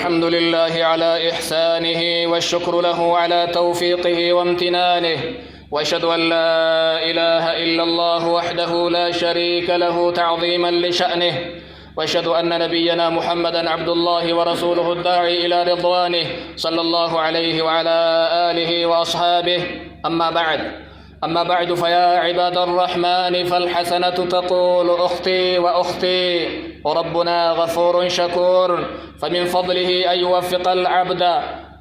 الحمد لله على إحسانه والشكر له على توفيقه وامتنانه، وأشهد أن لا إله إلا الله وحده لا شريك له تعظيما لشأنه، وأشهد أن نبينا محمدا عبد الله ورسوله الداعي إلى رضوانه صلى الله عليه وعلى آله وأصحابه. أما بعد فيا عباد الرحمن، فالحسنة تقول أختي وأختي، وربنا غفور شكور، فمن فضله أن يوفق العبد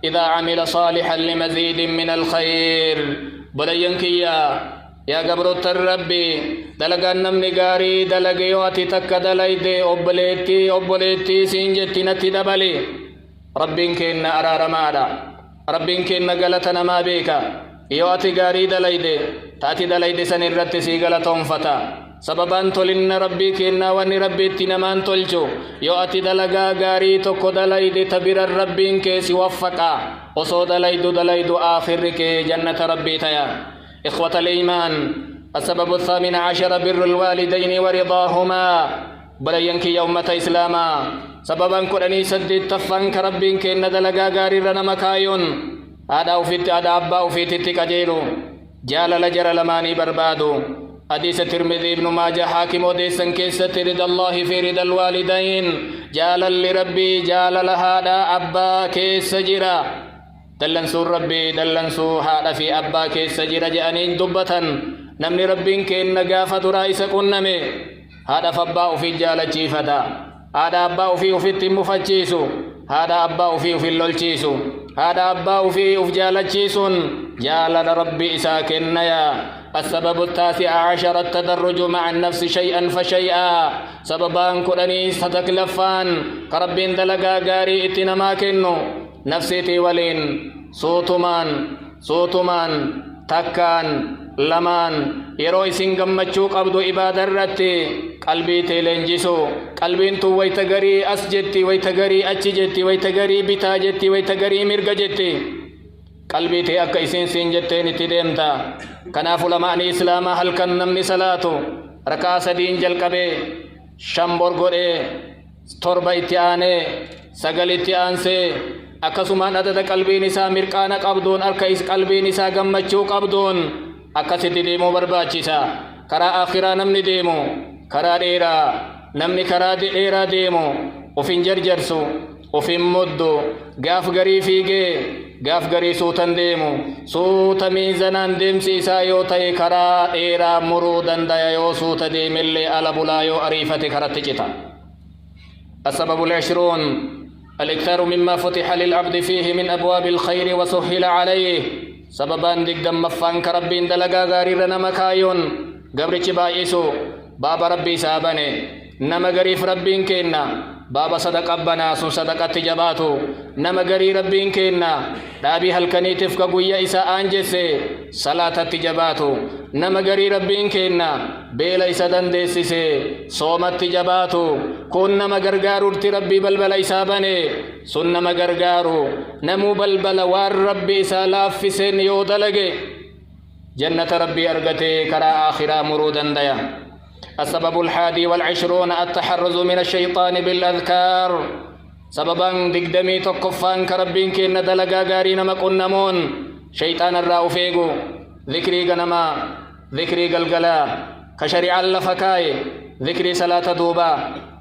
إذا عمل صالحا لمزيد من الخير. بلينكي يا قبرت الربي دلقا نمني قاري دلقي واتي تك دليدي أبليتي سنجتي نتي دبلي ربين كينا أرار مالا ربين كينا قلتنا ما بيكا يواتي قاري دليدي تاتي دليدي سنرتي سي قلتهم فتا سببان تولن ربي كينا واني ربي تنمان تولجو يواتي دلقا قاري تكو دليدي تبير الربين كيسي وفقا وصو دليدو آخر كي جنة ربي تيا. إخوة الإيمان، السبب الثامن عشر بر الوالدين ورضاهما. بلينك يومة إسلاما سببا كرني سدد تفن كربين كإن دلقا غاري رنا مكايون هذا أبا وفيت التكجيلو جال لجر لماني بربادو. حديث الترمذي ابن ماجه حاكم وديسن كيسة رضا الله في رضا الوالدين جال لربي جال لهذا أبا كيس جرا دلنسو ربي دلنسو هذا في أبا كيس جرا جانين دبة نمني ربين كإن قافة رئيس كنمي هذا فبا في جال جيفتا هذا أبا في التمفتشيسو هذا أبا في اللولشيسو هذا أبا في جال جيسون جال ربي إساكن يا. السبب التاسع عشر التدرج مع النفس شيئا فشيئا. سببان كرني ستكلفان كربين دلقا غاري اتنما كنو نفسيتي ولين صوتمان تكان لمان يروي سنغمچو قبضو عبادة رتي قلبي تلنجسو قلبين تو ويتغري أسجتي ويتغري أچجتي ويتغري بتاجتي ويتغري مرغجتي قلبي تي أكا إسين سنجتي نتدمتا. كناف لمعني إسلاما هل كان نمني صلاتو ركا سدين جلقبي شمبور غوري تربا اتياني سغل اتيانسي akkasumaan adada qalbiin isaa mirqaana qabduun harka qalbiin isaa gammachuu qabduun akkasitti deemuu barbaachisa. karaa akhiraa namni deemu karaa dheeraa namni karaa dheeraa deemu ofin jarjarsu ofin muddu gaaf garii fiigee gaaf garii suutan deemu suuta miizanaan deemsi isaa yoo ta'e karaa dheeraa muruu dandaya yoo suuta deemillee ala bulaa yoo ariifate karatti cita. السبب العشرون الإكثار مما فتح للعبد فيه من أبواب الخير وسهل عليه. سببان ديك دم مفان كربين دلقا غارير نمكايون قبرش بايسو بابا ربي سابني نما غريف ربين كينا بابا صدق أبنا سن صدق تجباتو نما غري ربين كينا دابي هلكني تفك قوية إساء أنجسي صلاة تجباتو نما غري ربين كينا بيلا إسا دندسي صومت تجباتو كون نما غرغارو ربي بلبل إسا بني سن نما غرغارو نمو بلبل وار ربي إسا لافسين يودلغي جنة ربي أرغتي كرا آخرا مرودا ديا. السبب الحادي والعشرون التحرز من الشيطان بالأذكار. سببا دقدمي تقفان كربين كين دلقا غارين مقنمون شيطان الرأوفيقو ذكري غنما ذكري قلقلا كشريع اللفكاي ذكري صلاة دوبا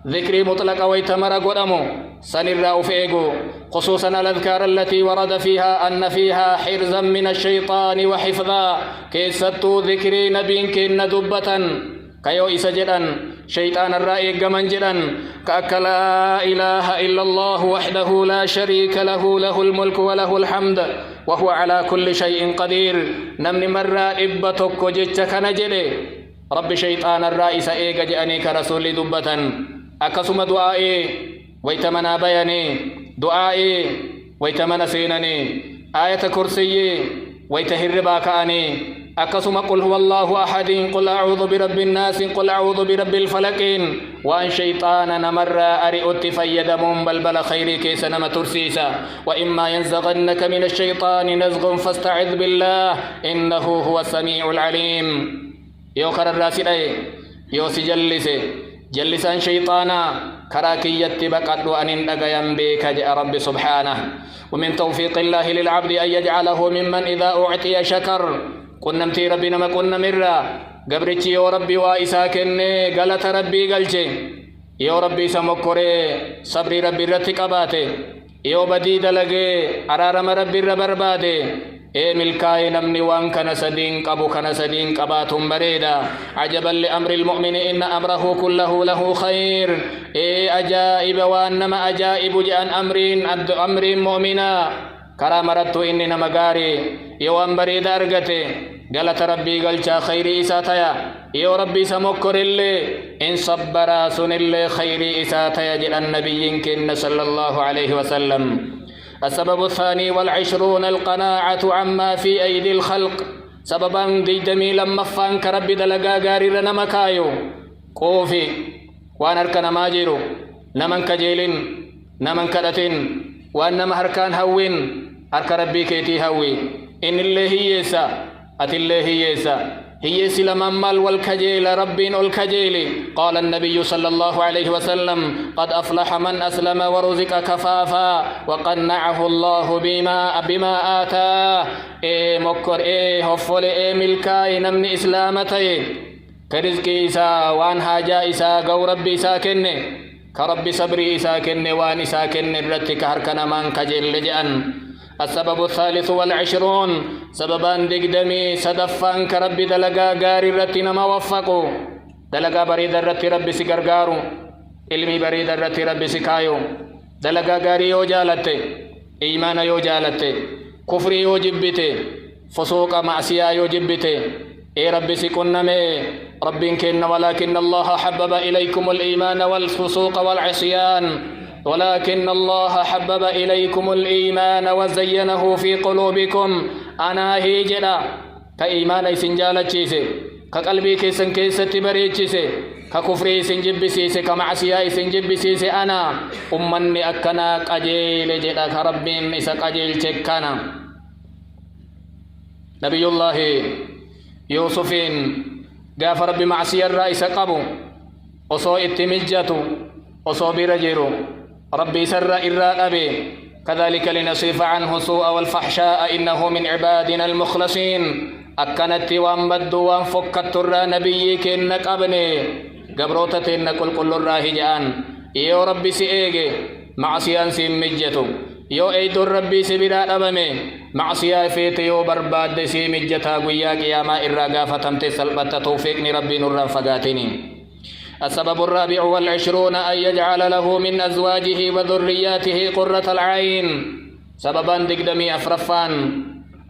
ذكري مطلق ويتمر قدمو سن الرأوفيقو خصوصا الأذكار التي ورد فيها أن فيها حرزا من الشيطان وحفظا كيستو ذكري نبين كين دبة كيو إسجدن شيطان الرأي قمن جدن كأك لا إله إلا الله وحده لا شريك له له الملك وله الحمد وهو على كل شيء قدير. نمن مرة إبتك جتك نجلي رب شيطان الرئيس إيقا جأني كرسول دبة أكسم دعائي ويتمنى بياني دعائي ويتمنى سينني آية كرسي ويتهربا كأني أكسم قل هو الله أحد قل أعوذ برب الناس قل أعوذ برب الفلق وأن شيطان نمر أرئت فيدمون بلبل خيري كيس نما ترسيسا وإما ينزغنك من الشيطان نزغ فاستعذ بالله إنه هو السميع العليم. يو خر الراسل يو سجلس جلسان شيطانا كراكية بقد أن أغيان بك جاء رب سبحانه ومن توفيق الله للعبد أن يجعله ممن إذا أعطي شكر قلنا متي ربنا ما قلنا مرة قبرتي يا ربي وإساكن غلط ربي قلتي يا ربي سمكري صبري ربي رتقباتي يا بدي دلقي أرارم ربي ربرباتي ملكاي نمني وان كان سدين قبو كان سدين قباتهم بريدا عجبا لأمر المؤمن إن أمره كله له خير أجائب وأنما أجائب جأن أمر مؤمنا كرامرت إننا مغاري يوان بريدا أرغتي قالت ربي قلت خيري إساتيا يا ربي سمكر اللي إن صبرا سن اللي خيري إساتيا جل النبي كن صلى الله عليه وسلم السبب الثاني والعشرون القناعة عما في أيدي الخلق سببا ديدمي لما فانك ربي دلقا غاري رنما كايو قوفي وان أركن ماجرو نمن كجيلين نمن كدتين وانما هركان هوين أرك ربي كيتي هوي إن الله يسا أت الله يسا هي سلمان مال والكجيل ربين الكجيل قال النبي صلى الله عليه وسلم قد أفلح من أسلم ورزق كفافا وقنعه الله بما آتاه مكر هفل ملكاي نمن إسلامتي كرزق إسا وان حاجة إسا قو ربي إسا كني كربي صبري إسا كني وان إسا كني رتك هركنا من كجيل لجأن السبب الثالث والعشرون سببان دقدمي صدفان كربي دلقا غاري رتنا ما وفقوا دلقا بريد الرت ربي سيقرقارو علمي بريد الرت ربي سكايو دلقا غاري يو جالته إيمان يو جالته كفر يو جبته فسوق معصية يو جبته ربي سكنمي ربي كن ولكن الله حبب إليكم الإيمان والفسوق والعصيان ولكن الله حبب إليكم الإيمان وزينه في قلوبكم أنا هيجنا كإيمان سنجالة جيسي كقلبي كيسن كيسة بريد جيسي ككفري سنجب سيسي كمعسيا سنجب سيسي أنا أمني أكنا قجيل جدا كربين إسا قجيل تكنا نبي الله يوسفين غافر بمعسيا الرئيس قبو أصو اتمجتو أصو برجيرو ربي سر إراد أبي كذلك لنصيف عنه سوء والفحشاء إنه من عبادنا المخلصين أكنت وانبد وانفكت الرا نبي كنك أبني قبروتتين كل الراهجان يو ربي سيئيجي معصيان سيمجتو يو ايدو ربي سبرا أبمي معصيا فيت يو برباد سيمجتا قياك يا ما إرقا فتمت سلبت توفيقني ربي نرى فقاتني السبب الرابع والعشرون أن يجعل له من أزواجه وذرياته قرة العين سببا دقدمي أفرفان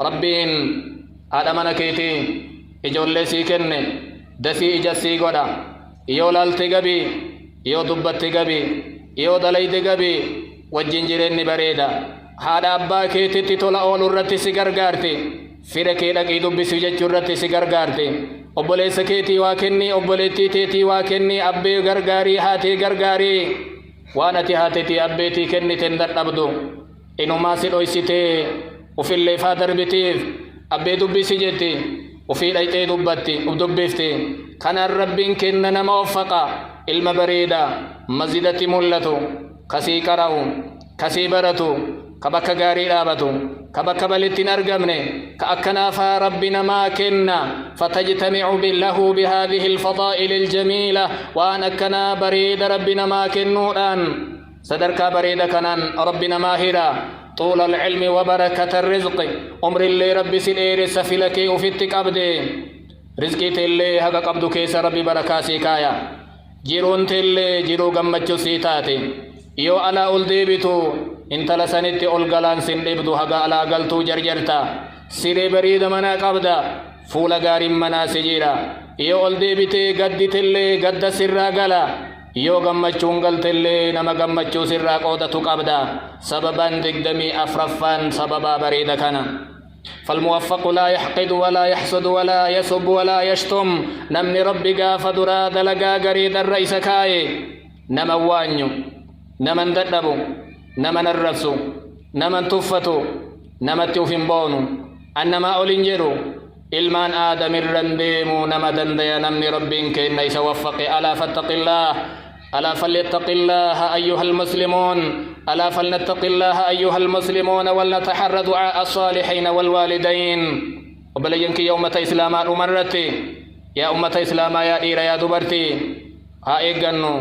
ربين آدمنا كيتي إجول سيكن دسي إجسي قدا يو لالتقبي يو دبتقبي يو دليتقبي والجنجرين بريدا هذا أبا كيتي تطلع أول الرتي سيقرقارتي فرقي لكي دبسي جرتي سيقرقارتي obboleessa keetii waa kenni obboleettii teetii waa kenni abbee gargaarii haatee gargaarii waan ati haatetii abbeetii kenniten dadhabdu inumaa si dhoysitee ufillee faa darbitiif abbee dubbisi jetti ufii dhayxee dubbifti kanaan rabbiin kenna nama waffaqa ilma bareeda masjidatti mul'atu kasii qara'u kasii baratu كبك غاري دابتو كبك بلتين أرقمني كأكنافا ربنا ما كنا فتجتمع بالله بهذه الفضائل الجميلة وأنا كنا بريد ربنا ما كنوران صدرك بريد كنان ربنا ماهرا طول العلم وبركة الرزق أمر اللي ربي سلير سفلك وفتك أبدي رزقي تلي هكا قبضو كيس ربي بركاسي كايا جيرون تلي جيرو قمتشو سيتاتي يو ألا أولديبتو intala sanitti ol galaan sin dhibdu haga alaa galtuu jarjarta siree bareeda manaa qabda fuula gaariin manaa si jira yoo ol deebitee gadditellee gadda sirraa gala yoo gammachuun galtellee nama gammachuu sirraa qoodatu qabda sababan digdamii afraffaan sababaa bareeda kana فالموفق لا يحقد ولا يحسد ولا يسب ولا يشتم نمني ربي قاف درا دلقا قريد الرئيس كاي نموانيو نمن ددبو نمن الرسو نمن تفتو نمتو فنبونو أنما أولنجرو إلمان آدم الرنديمو نمدن دي نمني ربين كإن يسوفق ألا فاتق الله ألا فليتق الله أيها المسلمون ألا فلنتق الله أيها المسلمون ولنتحرى دعاء الصالحين والوالدين وبلينك يوم إسلام أمرتي يا أمة إسلام يا إيرا يا دبرتي ها إيقنو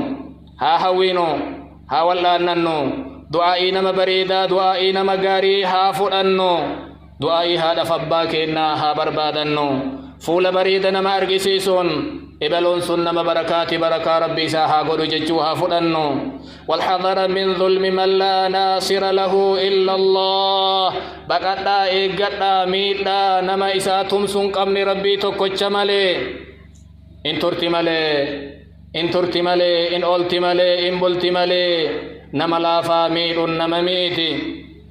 ها هوينو ها ولاننو دعائي نما بريدا دعائي نما غاري ها فرنو دعائي ها دفباكينا ها بربادنو فول بريدا نما أرقسيسون إبلون سنما بركات بركة ربي ساها قدو ججوها فرنو والحذر من ظلم من لا ناصر له إلا الله بقتا إيقتا ميتا نما إساتم سنقمني ربي تكوچ مالي إن ترتي مالي إن أولتي مالي إن بلتي مالي نما لافا ميل نما ميتي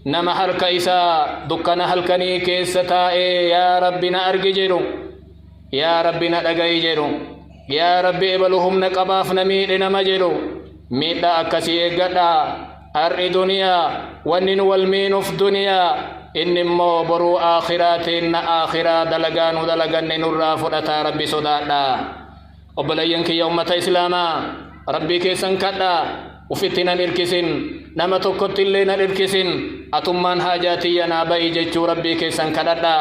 نما حرك إسا دكنا حلقني كيستائي يا ربنا أرججرو يا ربنا أغيجرو يا ربي إبلهم نقباف نميل نما جرو ميتا أكسي إغدا أرئ دنيا ونن والمين في دنيا إنمو برو آخراتين آخرا دلغان نرى فرطا ربي صدادا وبلينك يومة إسلاما ربي كيسن كدا وفتنا نركسن نما تكت اللينا نركسن أتمان حاجاتي ينابي جيجو ربي كيسن كدا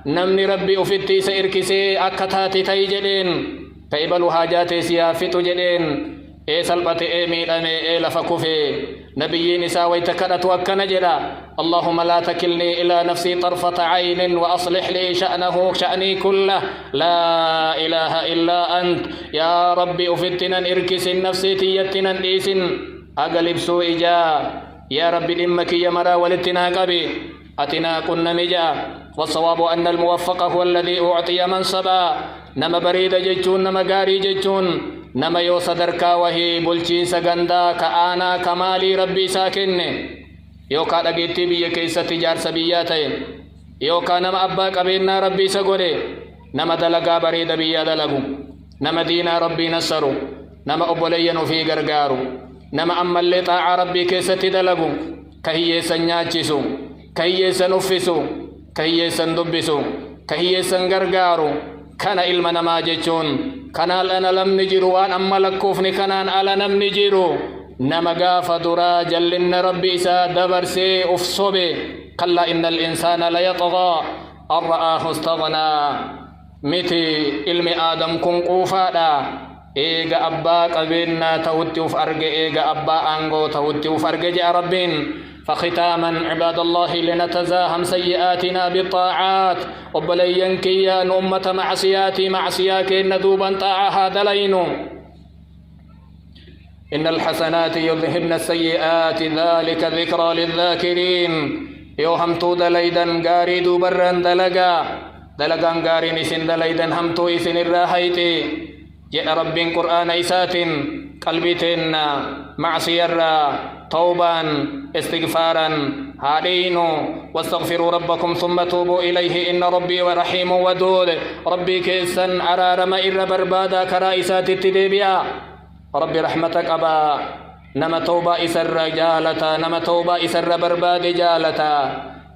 نمني ربي أفتي سيركسي أكتاتي تيجلين فإبلو حاجاتي سيافتو جلين إيه سلبت إيه ميلامي إيه لفكوفي نبيين ساوي تكرت وكنا جلا اللهم لا تكلني إلى نفسي طرفة عين وأصلح لي شأني كله لا إله إلا أنت يا ربي أفتنا إركس نفسي تيتنا إيس أقلب سوء جا يا ربي لمك يا مرا ولتنا قبي أتنا كنا مجا والصواب أن الموفق هو الذي أعطي منصبا نما بريد جيتون نما غاري جيتون نما يو صدركا وهي بلچين سغندا كآنا كمالي ربي ساكن يو كا دغيتي بي كيسا تجار سبياتي يو كا نما أبا قبينا ربي سغوري نما دلغا بريد بيا دلغو نما دينا ربي نصرو نما أبولينو في غرغارو نما أما اللي طاع ربي كيسا تدلغو كهي سنياچسو كهي سنفسو كهي سندبسو كهي سنغرغارو كان علمنا ما جيتون كان لنا لم نجرو وان أما لكوفني كانان على نم نجرو نما غاف درا جلن ربي إسا دبرسي أفصبي كلا إن الإنسان ليطغى أن رآه استغنى متي علم آدم كن قوفادا إيغا أبا قبينا توتي وفرق إيغا أبا أنغو توتي وفرق جاء ربين فختاما عباد الله لنتزاهم سيئاتنا بالطاعات وبلينكيا أمة معصياتي ندوبا طاعها دلينو إن الحسنات يذهبن السيئات ذلك ذكرى للذاكرين يوهم تو دليدا غاري دوبرا دلغا غاري نسن دليدا همتو إسن الراحيتي جاء رب قرآن إسات قلبتنا معصيرا توبا استغفارا هادينو واستغفروا ربكم ثم توبوا إليه إن ربي ورحيم ودود ربي كيسن أرارم إر بربادا كرائسات التدبيا ربي رحمتك أبا نما توبا إسر جالتا نما توبا إسر برباد جالتا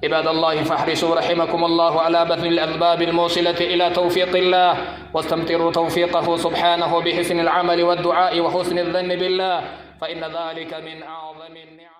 عباد الله فاحرصوا رحمكم الله على بذل الأسباب الموصلة إلى توفيق الله واستمتروا توفيقه سبحانه بحسن العمل والدعاء وحسن الظن بالله فإن ذلك من أعظم النعم